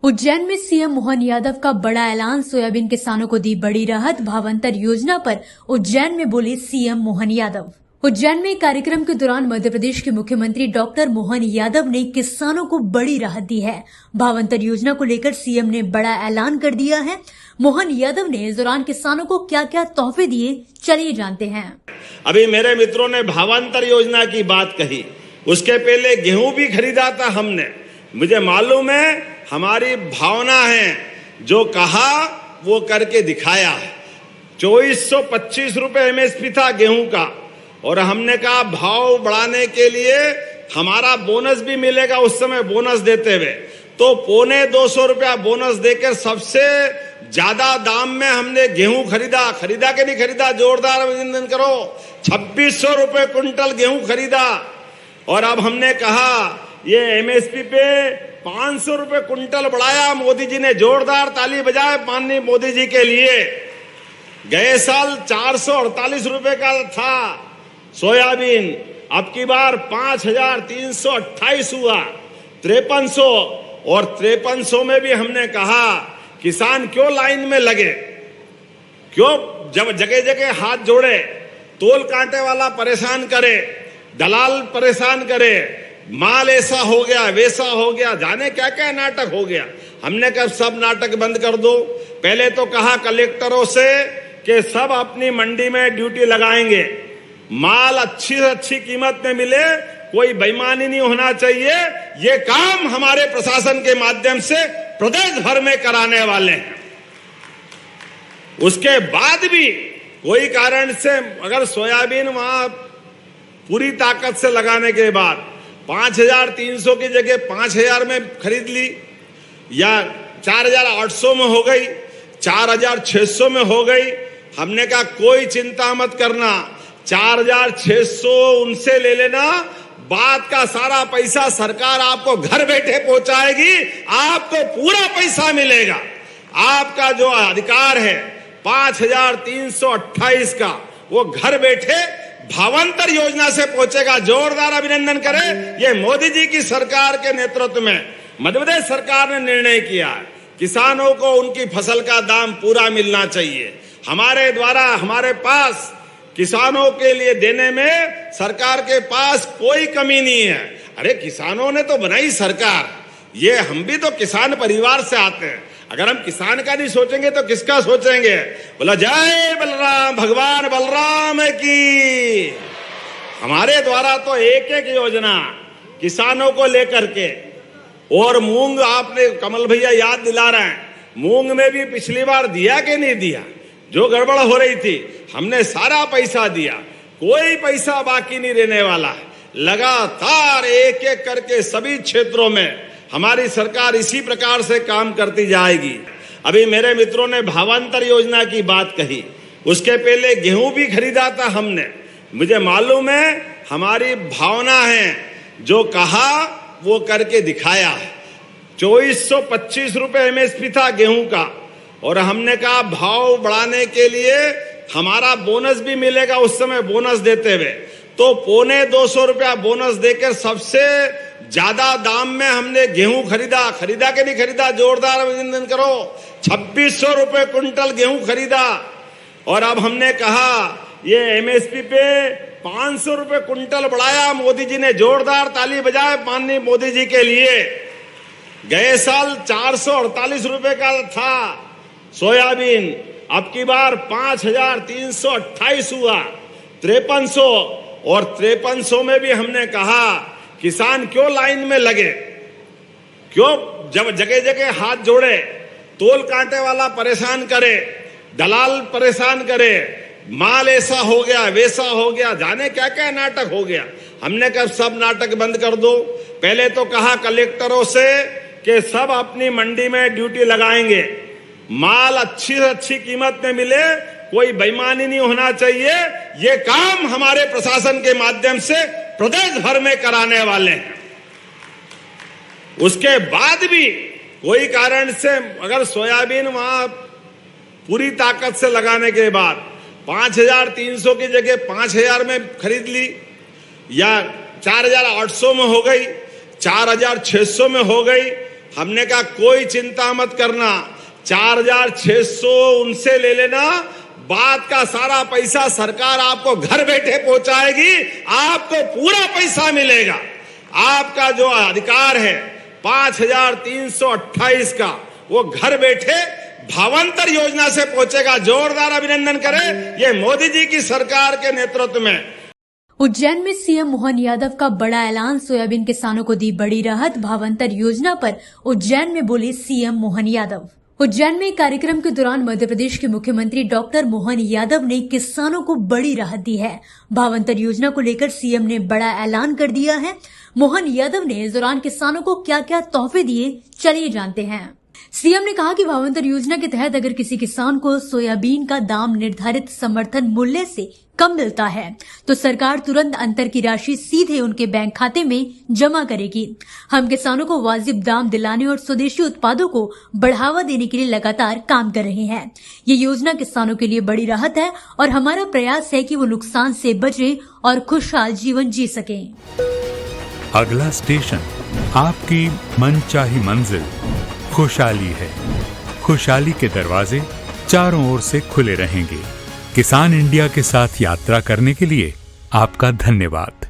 उज्जैन में सीएम मोहन यादव का बड़ा ऐलान, सोयाबीन किसानों को दी बड़ी राहत। भावांतर योजना पर उज्जैन में बोले सीएम मोहन यादव। उज्जैन में एक कार्यक्रम के दौरान मध्य प्रदेश के मुख्यमंत्री डॉक्टर मोहन यादव ने किसानों को बड़ी राहत दी है। भावांतर योजना को लेकर सीएम ने बड़ा ऐलान कर दिया है। मोहन यादव ने इस दौरान किसानों को क्या क्या तोहफे दिए, चलिए जानते हैं। अभी मेरे मित्रों ने भावांतर योजना की बात कही, उसके पहले गेहूं भी खरीदा था हमने। मुझे मालूम है हमारी भावना है, जो कहा वो करके दिखाया। 2425 रुपए एमएसपी था गेहूं का, और हमने कहा भाव बढ़ाने के लिए हमारा बोनस भी मिलेगा। उस समय बोनस देते हुए तो 225 रुपया बोनस देकर सबसे ज्यादा दाम में हमने गेहूं खरीदा के नहीं खरीदा, जोरदार अभिनंदन करो। 2600 रुपए क्विंटल गेहूं खरीदा, और अब हमने कहा ये एमएसपी पे 500 रुपए क्विंटल बढ़ाया। मोदी जी ने जोरदार ताली बजाए माननीय मोदी जी के लिए। गए साल 448 रुपए का था सोयाबीन, अब की बार 5328 हुआ, 5300। और 5300 में भी हमने कहा किसान क्यों लाइन में लगे, क्यों जब जगह जगह हाथ जोड़े, तोल कांटे वाला परेशान करे, दलाल परेशान करे, माल ऐसा हो गया वैसा हो गया, जाने क्या क्या नाटक हो गया। हमने कहा सब नाटक बंद कर दो। पहले तो कहा कलेक्टरों से कि सब अपनी मंडी में ड्यूटी लगाएंगे, माल अच्छी से अच्छी कीमत में मिले, कोई बेईमानी नहीं होना चाहिए। ये काम हमारे प्रशासन के माध्यम से प्रदेश भर में कराने वाले हैं। उसके बाद भी कोई कारण से अगर सोयाबीन वहां पूरी ताकत से लगाने के बाद 5300 की जगह 5000 में खरीद ली, या 4800 में हो गई, 4600 में हो गई, हमने कहा कोई चिंता मत करना, 4600 उनसे ले लेना, बात का सारा पैसा सरकार आपको घर बैठे पहुंचाएगी, आपको पूरा पैसा मिलेगा। आपका जो अधिकार है 5328 का, वो घर बैठे भावांतर योजना से पहुंचेगा। जोरदार अभिनंदन करें। ये मोदी जी की सरकार के नेतृत्व में मध्य प्रदेश सरकार ने निर्णय किया है, किसानों को उनकी फसल का दाम पूरा मिलना चाहिए। हमारे द्वारा हमारे पास किसानों के लिए देने में सरकार के पास कोई कमी नहीं है। अरे किसानों ने तो बनाई सरकार, ये हम भी तो किसान परिवार से आते हैं। अगर हम किसान का नहीं सोचेंगे तो किसका सोचेंगे? बोला जय बलराम, भगवान बलराम की। हमारे द्वारा तो एक एक योजना किसानों को लेकर के, और मूंग आपने कमल भैया याद दिला रहे हैं, मूंग में भी पिछली बार दिया कि नहीं दिया? जो गड़बड़ हो रही थी हमने सारा पैसा दिया, कोई पैसा बाकी नहीं रहने वाला। लगातार एक एक करके सभी क्षेत्रों में हमारी सरकार इसी प्रकार से काम करती जाएगी। अभी मेरे मित्रों ने भावांतर योजना की बात कही, उसके पहले गेहूं भी खरीदा था हमने। मुझे मालूम है हमारी भावना है, जो कहा वो करके दिखाया। 2425 रुपए एमएसपी था गेहूं का, और हमने कहा भाव बढ़ाने के लिए हमारा बोनस भी मिलेगा। उस समय बोनस देते हुए तो 225 रुपया बोनस देकर सबसे ज्यादा दाम में हमने गेहूं खरीदा के नहीं खरीदा, जोरदार अभिनंदन करो। 2600 रुपए क्विंटल गेहूं खरीदा, और अब हमने कहा ये एमएसपी पे 500 रुपए क्विंटल बढ़ाया। मोदी जी ने जोरदार ताली बजाए माननीय मोदी जी के लिए। गए साल 448 रुपए का था सोयाबीन, अब की बार 5328 हुआ, 5300। और 5300 में भी हमने कहा किसान क्यों लाइन में लगे, क्यों जब जगह जगह हाथ जोड़े, तोल कांटे वाला परेशान करे, दलाल परेशान करे, माल ऐसा हो गया वैसा हो गया, जाने क्या क्या नाटक हो गया। हमने कहा सब नाटक बंद कर दो। पहले तो कहा कलेक्टरों से कि सब अपनी मंडी में ड्यूटी लगाएंगे, माल अच्छी से अच्छी कीमत में मिले, कोई बेईमानी नहीं होना चाहिए। ये काम हमारे प्रशासन के माध्यम से प्रदेश भर में कराने वाले हैं। उसके बाद भी कोई कारण से अगर सोयाबीन वहां पूरी ताकत से लगाने के बाद 5300 की जगह 5000 में खरीद ली, या 4800 में हो गई, 4600 में हो गई, हमने कहा कोई चिंता मत करना, 4,600 उनसे ले लेना, बात का सारा पैसा सरकार आपको घर बैठे पहुंचाएगी, आपको पूरा पैसा मिलेगा। आपका जो अधिकार है 5,328 का, वो घर बैठे भावांतर योजना से पहुंचेगा। जोरदार अभिनंदन करें ये मोदी जी की सरकार के नेतृत्व में। उज्जैन में सीएम मोहन यादव का बड़ा ऐलान, सोयाबीन किसानों को दी बड़ी राहत। भावांतर योजना पर उज्जैन में बोले सीएम मोहन यादव। उज्जैन में एक कार्यक्रम के दौरान मध्य प्रदेश के मुख्यमंत्री डॉक्टर मोहन यादव ने किसानों को बड़ी राहत दी है। भावांतर योजना को लेकर सीएम ने बड़ा ऐलान कर दिया है। मोहन यादव ने इस दौरान किसानों को क्या क्या तोहफे दिए, चलिए जानते हैं। सीएम ने कहा कि भावांतर योजना के तहत अगर किसी किसान को सोयाबीन का दाम निर्धारित समर्थन मूल्य से कम मिलता है तो सरकार तुरंत अंतर की राशि सीधे उनके बैंक खाते में जमा करेगी। हम किसानों को वाजिब दाम दिलाने और स्वदेशी उत्पादों को बढ़ावा देने के लिए लगातार काम कर रहे हैं। ये योजना किसानों के लिए बड़ी राहत है और हमारा प्रयास है कि वो नुकसान से बचें और खुशहाल जीवन जी सकें। अगला स्टेशन आपकी मनचाही मंजिल खुशहाली है। खुशहाली के दरवाजे चारों ओर से खुले रहेंगे। किसान इंडिया के साथ यात्रा करने के लिए आपका धन्यवाद।